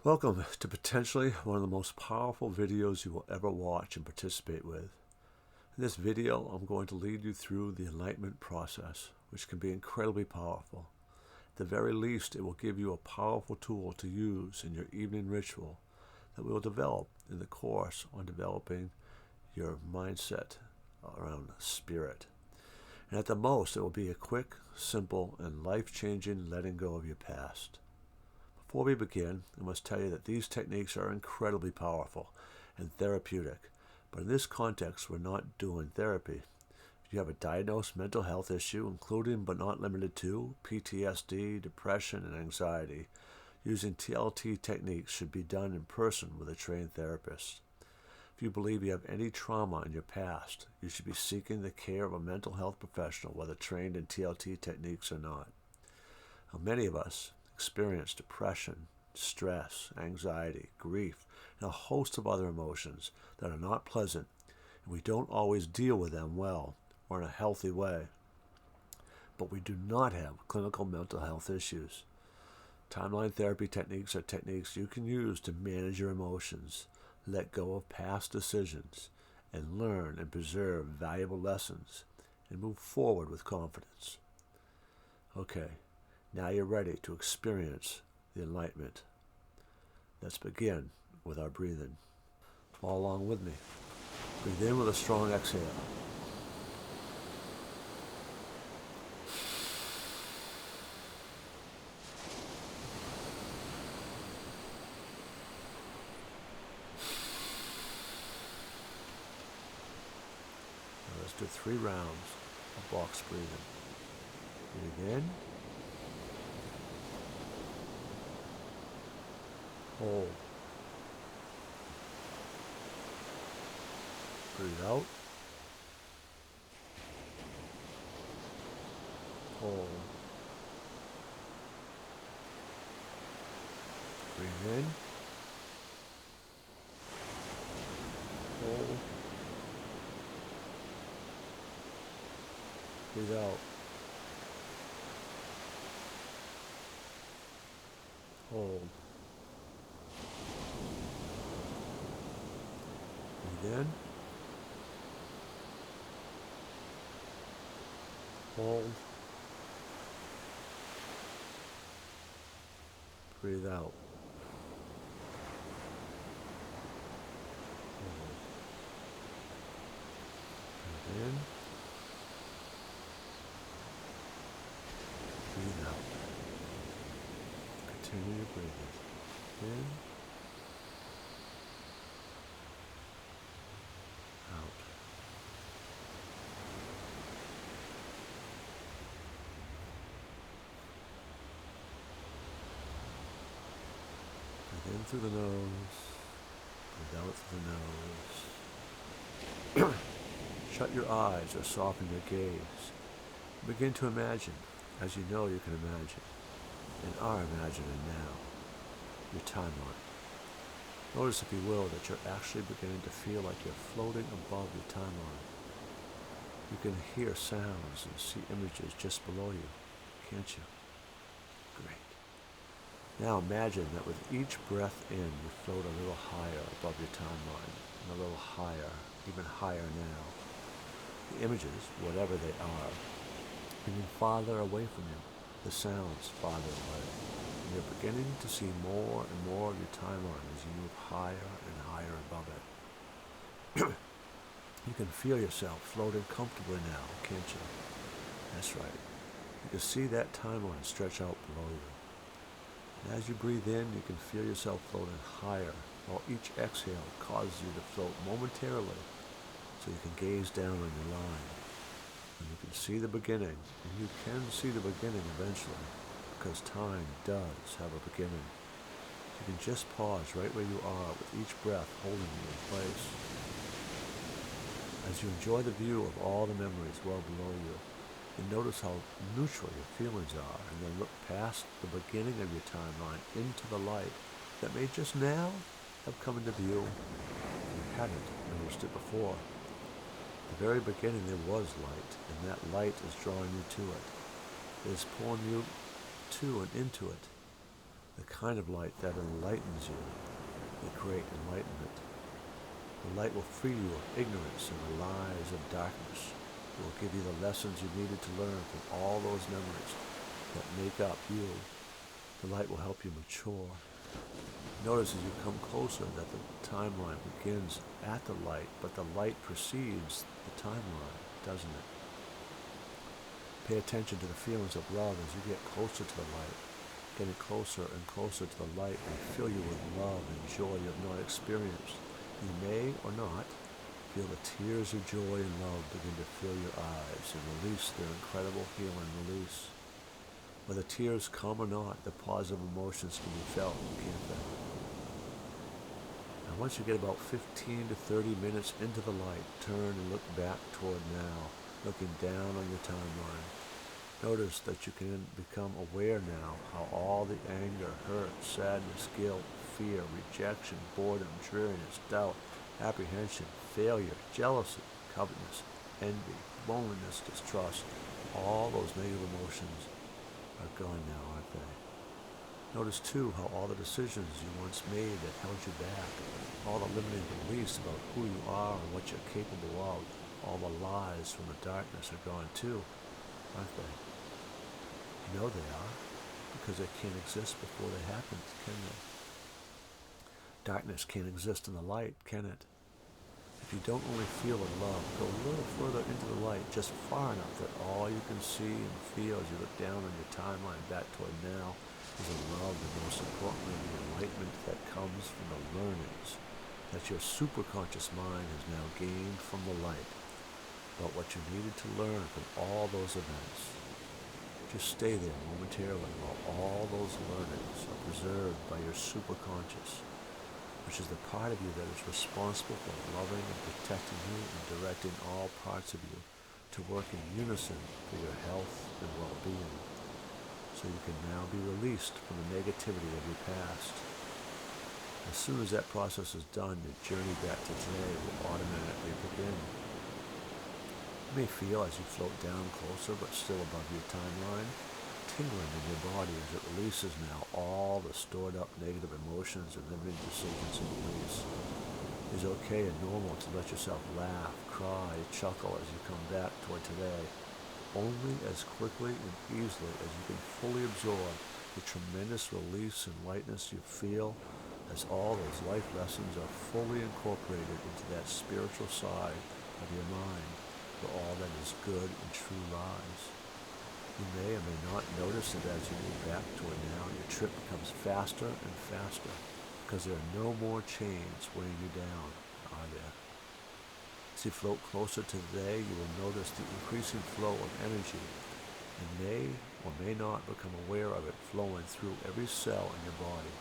Welcome to potentially one of the most powerful videos you will ever watch and participate with. In this video, I'm going to lead you through the Enlightenment Process, which can be incredibly powerful. At the very least, it will give you a powerful tool to use in your evening ritual that we will develop in the course on developing your mindset around spirit. And at the most, it will be a quick, simple, and life-changing letting go of your past. Before we begin, I must tell you that these techniques are incredibly powerful and therapeutic, but in this context, we're not doing therapy. If you have a diagnosed mental health issue, including but not limited to PTSD, depression, and anxiety, using TLT techniques should be done in person with a trained therapist. If you believe you have any trauma in your past, you should be seeking the care of a mental health professional, whether trained in TLT techniques or not. Now, many of us experience depression, stress, anxiety, grief, and a host of other emotions that are not pleasant, and we don't always deal with them well or in a healthy way. But we do not have clinical mental health issues. Timeline therapy techniques are techniques you can use to manage your emotions, let go of past decisions, and learn and preserve valuable lessons, and move forward with confidence. Okay. Now you're ready to experience the enlightenment. Let's begin with our breathing. Follow along with me. Breathe in with a strong exhale. Now let's do 3 rounds of box breathing. Breathe in. Hold. Breathe out. Hold. Breathe in. Hold. Breathe out. Hold. Breathe in. Hold. Breathe out. Hold. Breathe in. Breathe out. Continue breathing. In. Out. Breathe in through the nose. Breathe out through the nose. Shut your eyes or soften your gaze. Begin to imagine, as you know you can imagine, and are imagining now, your timeline. Notice, if you will, that you're actually beginning to feel like you're floating above your timeline. You can hear sounds and see images just below you, can't you? Great. Now imagine that with each breath in, you float a little higher above your timeline, and a little higher, even higher now. The images, whatever they are, moving farther away from you, the sounds farther away. And you're beginning to see more and more of your timeline as you move higher and higher above it. You can feel yourself floating comfortably now, can't you? That's right. You can see that timeline stretch out below you. And as you breathe in, you can feel yourself floating higher, while each exhale causes you to float momentarily, so you can gaze down on your line. And you can see the beginning, and you can see the beginning eventually, because time does have a beginning. You can just pause right where you are with each breath holding you in place. As you enjoy the view of all the memories well below you, and notice how neutral your feelings are, and then look past the beginning of your timeline into the light that may just now have come into view if you hadn't noticed it before. At the very beginning there was light, and that light is drawing you to it. It is pulling you to and into it. the kind of light that enlightens you, the great enlightenment. The light will free you of ignorance and the lies of darkness. It will give you the lessons you needed to learn from all those memories that make up you. The light will help you mature. Notice as you come closer that the timeline begins at the light, but the light precedes the timeline, doesn't it? Pay attention to the feelings of love as you get closer to the light. Getting closer and closer to the light will fill you with love and joy you have not experienced. You may or not feel the tears of joy and love begin to fill your eyes and release their incredible healing release. Whether tears come or not, the positive emotions can be felt, can't they? Now once you get about 15 to 30 minutes into the light, turn and look back toward now, looking down on your timeline. Notice that you can become aware now how all the anger, hurt, sadness, guilt, fear, rejection, boredom, dreariness, doubt, apprehension, failure, jealousy, covetousness, envy, loneliness, distrust, all those negative emotions are gone now, aren't they? Notice too how all the decisions you once made that held you back, all the limiting beliefs about who you are and what you're capable of, all the lies from the darkness are gone too, aren't they? You know they are, because they can't exist before they happen, can they? Darkness can't exist in the light, can it? If you don't only feel the love, go a little further into the light, just far enough that all you can see and feel as you look down on your timeline back toward now is the love and most importantly the enlightenment that comes from the learnings that your superconscious mind has now gained from the light about what you needed to learn from all those events. Just stay there momentarily while all those learnings are preserved by your superconscious, which is the part of you that is responsible for loving and protecting you and directing all parts of you to work in unison for your health and well-being, so you can now be released from the negativity of your past. As soon as that process is done, your journey back to today will automatically begin. You may feel as you float down closer but still above your timeline, tingling in your body as it releases now all the stored up negative emotions and limiting decisions and beliefs. It is okay and normal to let yourself laugh, cry, chuckle as you come back toward today, only as quickly and easily as you can fully absorb the tremendous release and lightness you feel as all those life lessons are fully incorporated into that spiritual side of your mind, where all that is good and true lies. You may or may not notice that as you move back toward now, your trip becomes faster and faster, because there are no more chains weighing you down, are there? As you float closer to today, you will notice the increasing flow of energy, and may or may not become aware of it flowing through every cell in your body.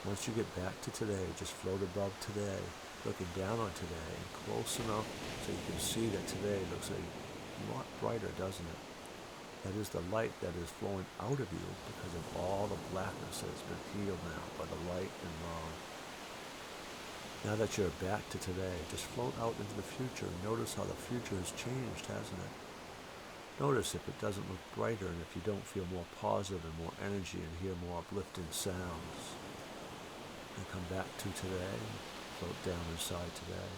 Once you get back to today, just float above today, looking down on today, and close enough so you can see that today looks a lot brighter, doesn't it? That is the light that is flowing out of you because of all the blackness that has been healed now by the light and love. Now that you're back to today, just float out into the future and notice how the future has changed, hasn't it? Notice if it doesn't look brighter and if you don't feel more positive and more energy and hear more uplifting sounds. And come back to today, float down inside today.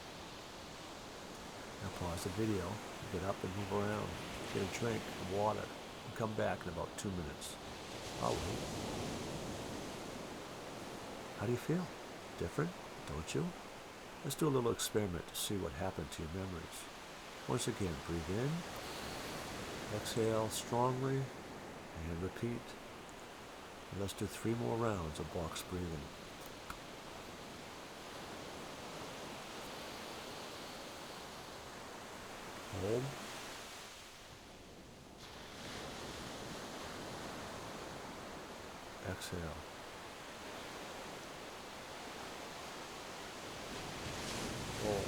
Now pause the video, get up and move around, get a drink of water, and come back in about 2 minutes. I'll wait. How do you feel? Different, don't you? Let's do a little experiment to see what happened to your memories. Once again, breathe in, exhale strongly, and repeat. And let's do 3 more rounds of box breathing. Hold. Exhale. Hold.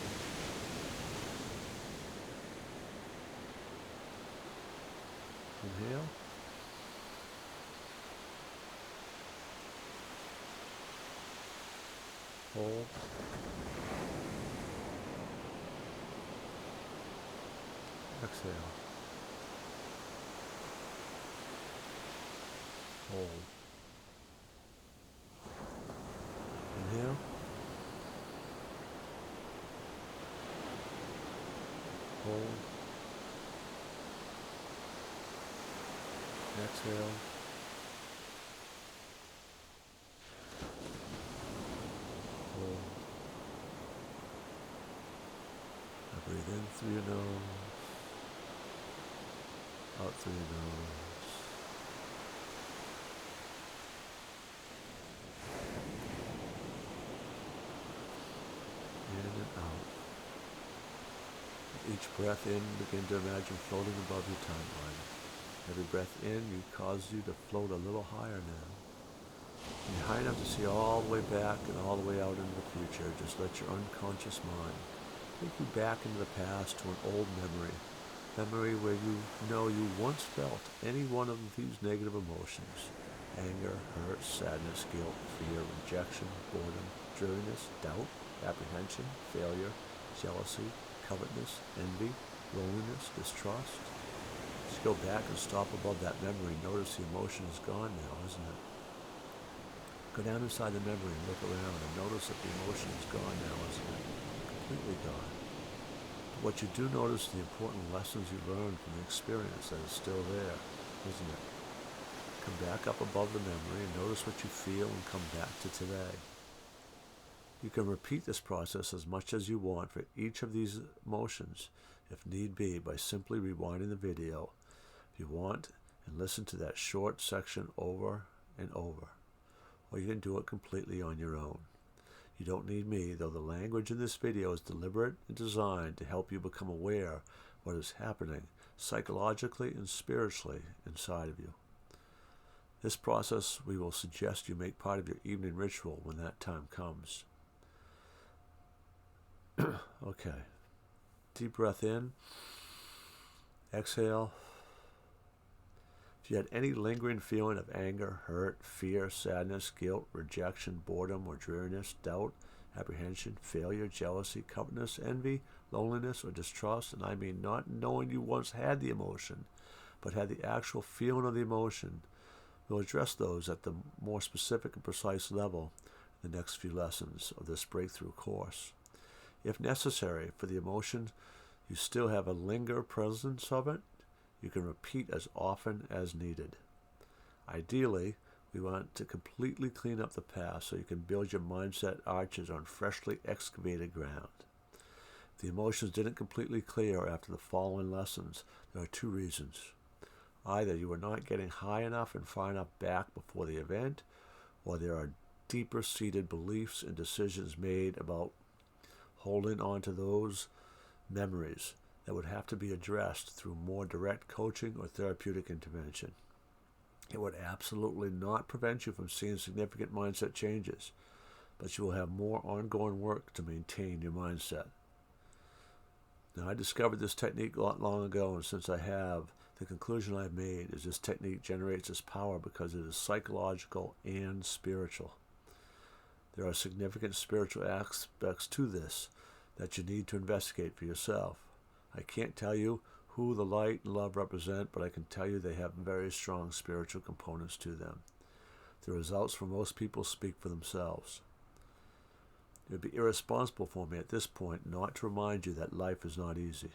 Inhale. Hold. Exhale. Hold. through your nose, out through your nose. In and out. With each breath in, begin to imagine floating above your timeline. Every breath in causes you to float a little higher now. When you're high enough to see all the way back and all the way out into the future, just let your unconscious mind take you back into the past to an old memory. Memory where you know you once felt any one of these negative emotions. Anger, hurt, sadness, guilt, fear, rejection, boredom, dreariness, doubt, apprehension, failure, jealousy, covetousness, envy, loneliness, distrust. Just go back and stop above that memory. Notice the emotion is gone now, isn't it? Go down inside the memory and look around and notice that the emotion is gone now, isn't it? Completely gone. But what you do notice are the important lessons you learned from the experience that is still there, isn't it? Come back up above the memory and notice what you feel and come back to today. You can repeat this process as much as you want for each of these emotions, if need be, by simply rewinding the video if you want and listen to that short section over and over. Or you can do it completely on your own. You don't need me, though the language in this video is deliberate and designed to help you become aware of what is happening psychologically and spiritually inside of you. This process we will suggest you make part of your evening ritual when that time comes. Okay. Deep breath in. Exhale. If you had any lingering feeling of anger, hurt, fear, sadness, guilt, rejection, boredom, or dreariness, doubt, apprehension, failure, jealousy, covetousness, envy, loneliness, or distrust, and I mean not knowing you once had the emotion, but had the actual feeling of the emotion, we'll address those at the more specific and precise level in the next few lessons of this breakthrough course. If necessary, for the emotion, you still have a linger presence of it, you can repeat as often as needed. Ideally, we want to completely clean up the past so you can build your mindset arches on freshly excavated ground. If the emotions didn't completely clear after the following lessons, there are two reasons. Either you were not getting high enough and far enough back before the event, or there are deeper seated beliefs and decisions made about holding on to those memories that would have to be addressed through more direct coaching or therapeutic intervention. It would absolutely not prevent you from seeing significant mindset changes, but you will have more ongoing work to maintain your mindset. Now, I discovered this technique a lot long ago, and since I have, the conclusion I've made is this technique generates its power because it is psychological and spiritual. There are significant spiritual aspects to this that you need to investigate for yourself. I can't tell you who the light and love represent, but I can tell you they have very strong spiritual components to them. The results for most people speak for themselves. It would be irresponsible for me at this point not to remind you that life is not easy.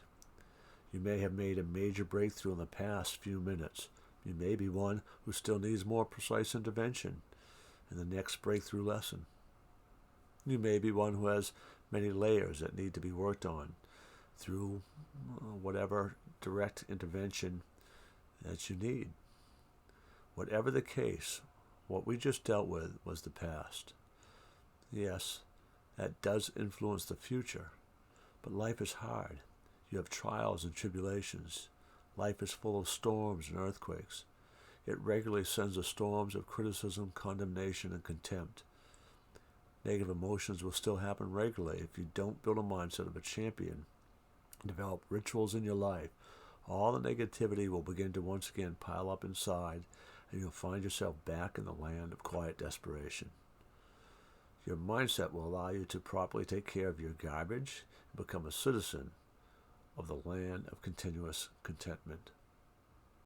You may have made a major breakthrough in the past few minutes. You may be one who still needs more precise intervention in the next breakthrough lesson. You may be one who has many layers that need to be worked on through whatever direct intervention that you need. Whatever the case, what we just dealt with was the past. Yes, that does influence the future, but life is hard. You have trials and tribulations. Life is full of storms and earthquakes. It regularly sends us storms of criticism, condemnation, and contempt. Negative emotions will still happen regularly if you don't build a mindset of a champion. Develop rituals in your life. All the negativity will begin to once again pile up inside, and you'll find yourself back in the land of quiet desperation. Your mindset will allow you to properly take care of your garbage and become a citizen of the land of continuous contentment.